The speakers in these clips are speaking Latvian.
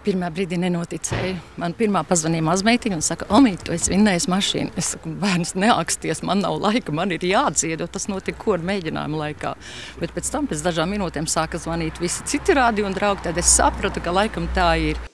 Pirmā brīdī nenoticēju. Man pirmā pazvanīja mazmeitiņa un saka, Omīt, tu esi vinnējis mašīnu. Es saku, bērns, neaksties, man nav laika, man ir jādzied, tas notika koru mēģinājuma laikā. Bet pēc tam, pēc dažām minūtēm sāka zvanīt visi citi radio un draugi, tad es sapratu, ka laikam tā ir.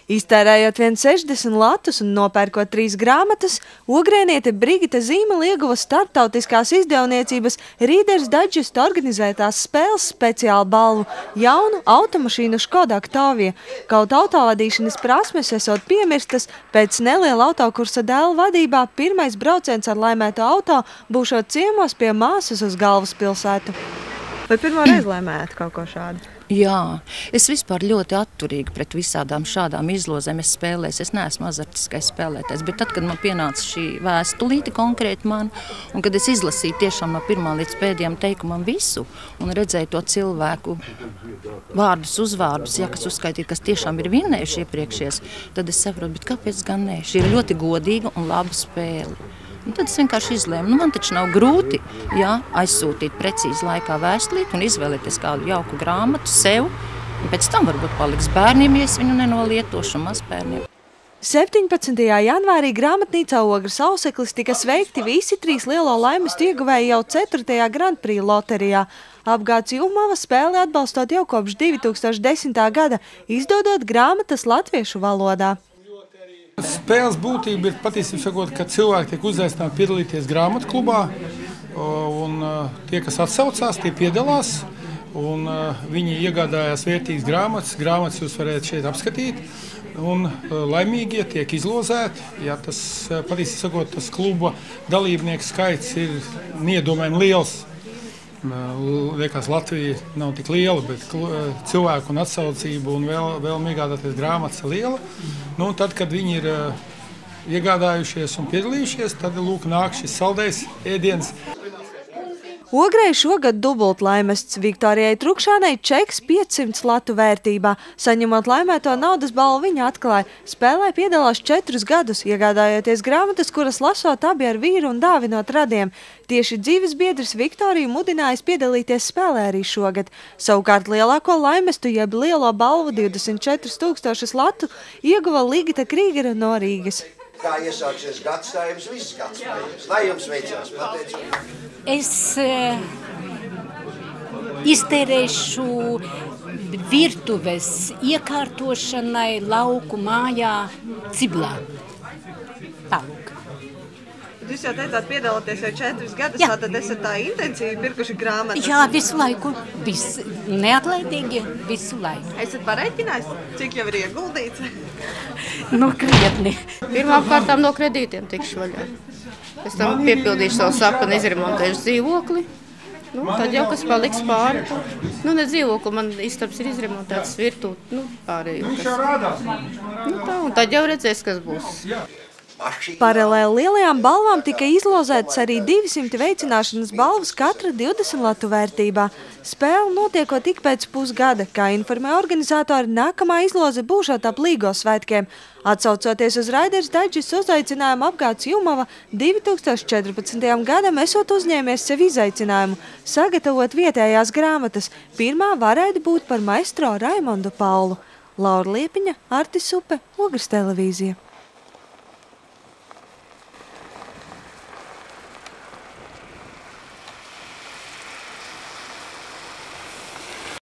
Iztērējot vien 60 latus un nopērkot 3 grāmatas, ogrēniete Brigita Zīmele ieguva starptautiskās izdevniecības Reader's Digest organizētās spēles speciālu balvu jaunu automašīnu Škoda Octavia. Kaut autovadīšanas prasmes esot piemirstas, pēc neliela autokursa dēla vadībā pirmais brauciens ar laimēto auto būšot ciemos pie māsas uz galvaspilsētu. Vai pirmo reizi laimējāt kaut ko šādu? Jā, es vispār ļoti atturīgi pret visādām šādām izlozēm es spēlēju. Es neesmu azartiskais spēlētājs, bet tad, kad man pienāca šī vēstulīte konkrēti man, un kad es izlasīju tiešām no pirmā līdz pēdējām teikumam visu, un redzēju to cilvēku vārdus, uzvārdus, ja, kas uzskaitīja, kas tiešām ir vinnējuši iepriekšies, tad es saprotu, bet kāpēc gan ne? Šī ir ļoti godīga un laba spēle. Un tad es vienkārši izlēmu, man taču nav grūti aizsūtīt precīzi laikā vēstulīti un izvēlēties kādu jauku grāmatu sev. Un pēc tam varbūt paliks bērniem, ja es viņu nenolietošu mazbērniem. 17. janvārī grāmatnīcā Ogres Auseklis tika sveikti visi 3 lielo laimestu ieguvēji jau 4. Grand Prix loterijā. Apgāds Jumava spēli atbalstot jau kopš 2010. gada, izdodot grāmatas latviešu valodā. Spēles būtība ir patiesībā sakot, ka cilvēki tiek uzaicināti piedalīties grāmatu klubā, un tie, kas atsaucās, tie piedalās, un viņi iegādājās vērtīgas grāmatas jūs varētu šeit apskatīt, un laimīgie tiek izlozēti. Ja tas, patiesībā sakot, tas kluba dalībnieku skaits ir neiedomājami liels. Liekas, Latvija nav tik liela, bet cilvēku un atsaucību un vēlme iegādāties grāmatas ir liela. Nu, tad, kad viņi ir iegādājušies un piedalījušies, tad lūk nāk šis saldējs ēdiens. Ogrei šogad dubult laimests, Viktorijai Trukšānai čeks 500 latu vērtībā. Saņemot laimēto naudas balvu, viņa atklāja, spēlē piedalās 4 gadus, iegādājoties grāmatas, kuras lasot abi ar vīru un dāvinot radiem. Tieši dzīves biedrs Viktoriju mudinājis piedalīties spēlē arī šogad. Savukārt lielāko laimestu, jeb lielo balvu 24 000 latu, ieguva Ligita Krīgera no Rīgas. Kā iesāksies gads, tā jums viss gads spējies. Lai jums veicās, pateicos. Es iztērēšu virtuves iekārtošanai lauku mājā Ciblā. Tālūk. Jūs jau teicāt, piedalāties jau 4 gadus, tad esat tā intensīvi pirkuši grāmatas. Jā, visu laiku. Neatlaidīgi visu laiku. Esat pareiķinājis, cik jau ir ieguldīts? Nu, krietni. Pirmām kārtām no kredītiem tikšu vaļā. Pēc tam piepildīšu savu sapni, izremontēšu dzīvokli. Nu, tad jau kas paliks pāri. Nu, ne dzīvokli, man istabs ir izremontēts virtūti, pārējo. Nu, tā, un tad jau redzēs, kas būs. Paralēli lielajām balvām tika izlozētas arī 200 veicināšanas balvas katra 20 latu vērtībā. Spēle notiekot ik pēc pusgada, kā informē organizatori, nākamā izloze būšot ap Līgo svētkiem. Atsaucoties uz Reader's Digest uzaicinājumu, Apgāds Jumava 2014. gadam esot uzņēmies sev izaicinājumu sagatavot vietējās grāmatas. Pirmā varētu būt par maestro Raimondu Paulu. Laura Liepiņa, Artis Upe, Ogres televīzija.